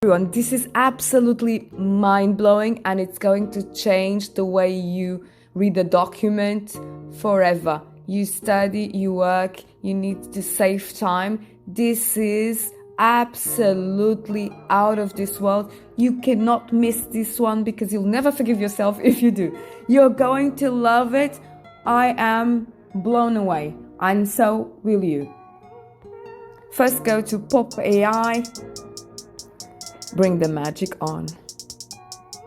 Everyone, this is absolutely mind-blowing and it's going to change the way you read a document forever. You study, you work, you need to save time. This is absolutely out of this world. You cannot miss this one because you'll never forgive yourself if you do. You're going to love it. I am blown away, and so will you. First, go to Pop AI. Bring the magic on.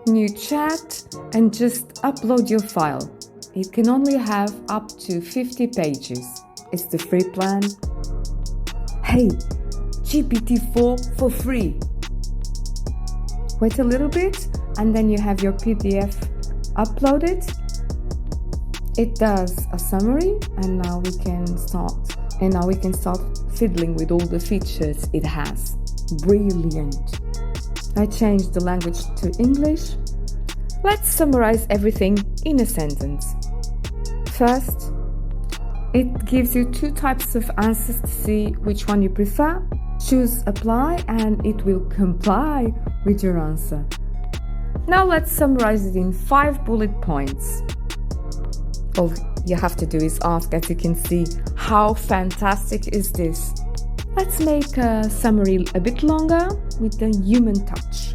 New chat and just upload your file. It can only have up to 50 pages. It's the free plan. Hey, GPT-4 for free. Wait a little bit and then you have your PDF uploaded. It does a summary and now we can start fiddling with all the features it has. Brilliant. I changed the language to English. Let's summarize everything in a sentence. First, it gives you two types of answers to see which one you prefer. Choose apply and it will comply with your answer. Now let's summarize it in 5 bullet points. All you have to do is ask, as you can see, how fantastic is this? Let's make a summary a bit longer with a human touch.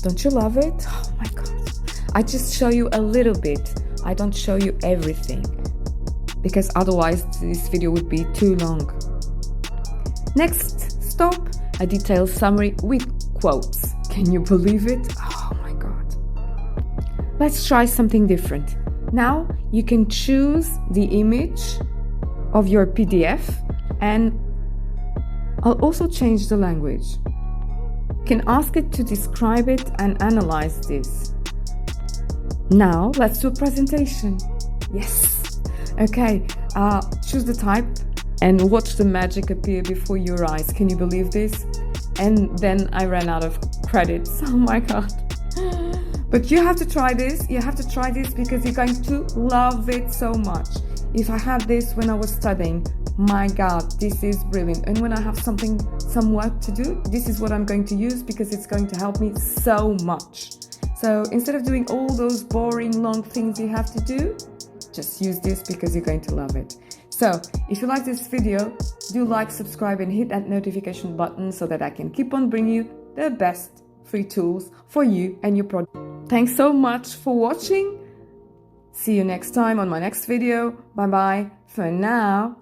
Don't you love it? Oh my God. I just show you a little bit. I don't show you everything because otherwise this video would be too long. Next stop, a detailed summary with quotes. Can you believe it? Oh my God. Let's try something different. Now you can choose the image of your PDF and I'll also change the language. You can ask it to describe it and analyze this. Now let's do a presentation. Yes. Okay, choose the type and watch the magic appear before your eyes. Can you believe this? And then I ran out of credits. Oh my God. But you have to try this. You have to try this because you're going to love it so much. If I had this when I was studying, my God, this is brilliant. And when I have some work to do, this is what I'm going to use because it's going to help me so much. So instead of doing all those boring long things you have to do, just use this because you're going to love it. So if you like this video, do like, subscribe and hit that notification button so that I can keep on bringing you the best free tools for you and your project. Thanks so much for watching. See you next time on my next video. Bye bye for now.